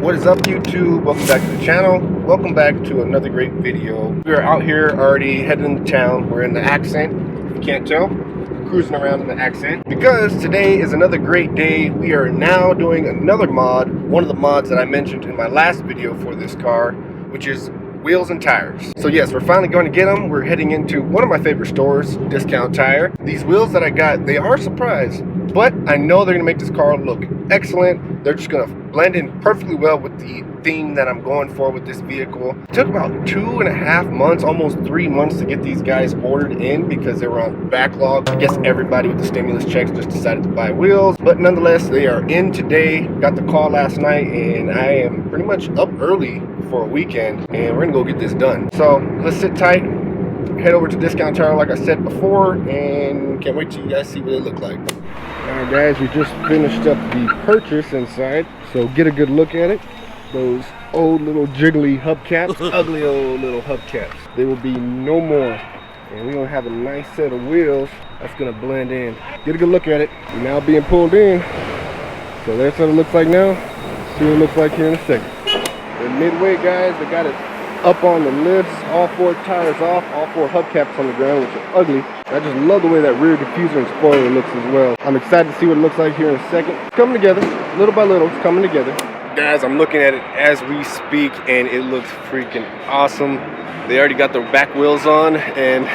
What is up, YouTube? Welcome back to the channel. Welcome back to another great video. We are out here already heading into town. We're in the Accent. If you can't tell, we're cruising around in the Accent because today is another great day. We are now doing another mod, one of the mods that I mentioned in my last video for this car, which is wheels and tires. So yes, we're finally going to get them. We're heading into one of my favorite stores, Discount Tire. These wheels that I got, they are a surprise, but I know they're gonna make this car look excellent. They're just gonna blend in perfectly well with the theme that I'm going for with this vehicle. It took about 2.5 months, almost 3 months to get these guys ordered in because they were on backlog. I guess everybody with the stimulus checks just decided to buy wheels, but nonetheless, they are in today. Got the call last night and I am pretty much up early for a weekend and we're gonna go get this done. So let's sit tight, head over to Discount Tire like I said before, and can't wait till you guys see what they look like. Alright guys, we just finished up the purchase inside, so get a good look at it. Those old little jiggly hubcaps, ugly old little hubcaps. They will be no more. And we're gonna have a nice set of wheels that's gonna blend in. Get a good look at it. We're now being pulled in. So that's what it looks like now. See what it looks like here in a second. They're midway, guys. They got it up on the lifts, all 4 tires off, all 4 hubcaps on the ground, which are ugly. I just love the way that rear diffuser and spoiler looks as well. I'm excited to see what it looks like here in a second. It's coming together, little by little, it's coming together. Guys, I'm looking at it as we speak, and it looks freaking awesome. They already got the back wheels on, and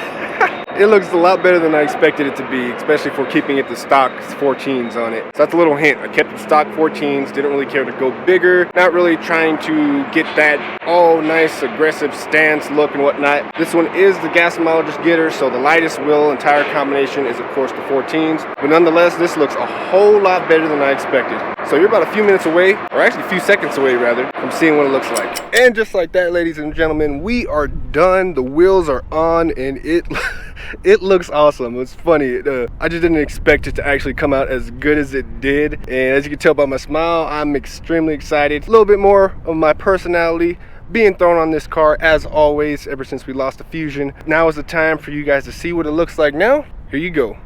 it looks a lot better than I expected it to be, especially for keeping it the stock 14s on it. So that's a little hint. I kept the stock 14s, didn't really care to go bigger, not really trying to get that all nice aggressive stance look and whatnot. This one is the gas mileage getter, so the lightest wheel and tire combination is of course the 14s. But nonetheless, this looks a whole lot better than I expected. So you're about a few minutes away, or actually a few seconds away rather, from seeing what it looks like. And just like that, ladies and gentlemen, we are done. The wheels are on, and it looks awesome. It's funny. I just didn't expect it to actually come out as good as it did. And as you can tell by my smile, I'm extremely excited. A little bit more of my personality being thrown on this car as always ever since we lost the Fusion. Now is the time for you guys to see what it looks like now. Here you go.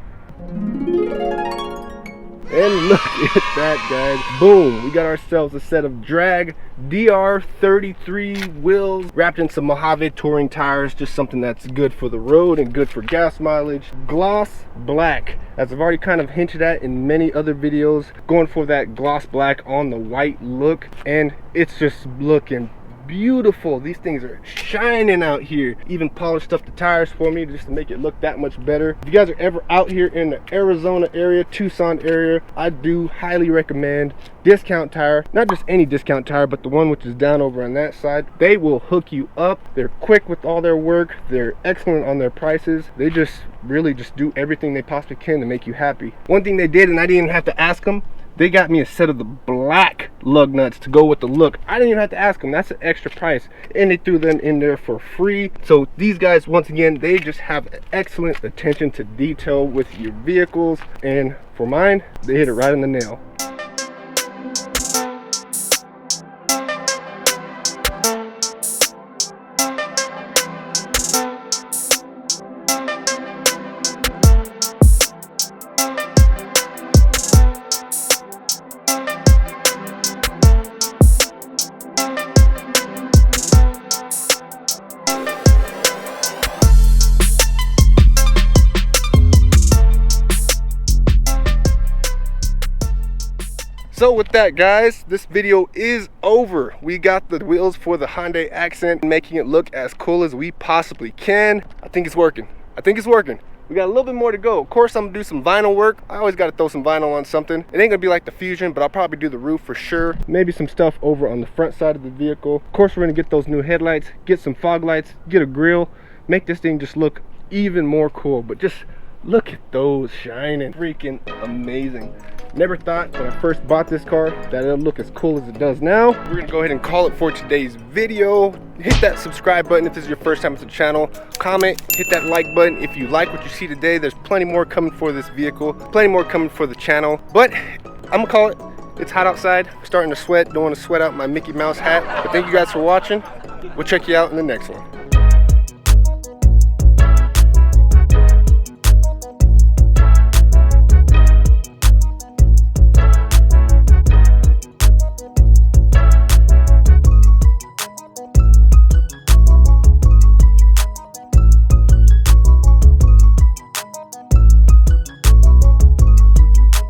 And look at that, guys. Boom, we got ourselves a set of drag DR33 wheels wrapped in some Mojave touring tires, just something that's good for the road and good for gas mileage. Gloss black, as I've already kind of hinted at in many other videos, going for that gloss black on the white look, and it's just looking beautiful. These things are shining out here. Even polished up the tires for me just to make it look that much better. If you guys are ever out here in the Arizona area, Tucson area, I do highly recommend Discount Tire. Not just any Discount Tire, but the one which is down over on that side. They will hook you up. They're quick with all their work. They're excellent on their prices. They just really just do everything they possibly can to make you happy. One thing they did, and I didn't even have to ask them, they got me a set of the black lug nuts to go with the look. I didn't even have to ask them. That's an extra price. And they threw them in there for free. So these guys, once again, they just have excellent attention to detail with your vehicles. And for mine, they hit it right on the nail. So with that, guys, this video is over. We got the wheels for the Hyundai Accent, making it look as cool as we possibly can. I think it's working. I think it's working. We got a little bit more to go. Of course, I'm gonna do some vinyl work. I always gotta throw some vinyl on something. It ain't gonna be like the Fusion, but I'll probably do the roof for sure. Maybe some stuff over on the front side of the vehicle. Of course, we're gonna get those new headlights, get some fog lights, get a grill, make this thing just look even more cool. But just look at those shining, freaking amazing. Never thought when I first bought this car that it'll look as cool as it does now. We're gonna go ahead and call it for today's video. Hit that subscribe button if this is your first time to the channel. Comment, hit that like button if you like what you see today. There's plenty more coming for this vehicle, plenty more coming for the channel. But I'm gonna call it. It's hot outside, starting to sweat. Don't want to sweat out my Mickey Mouse hat. But thank you guys for watching. We'll check you out in the next one.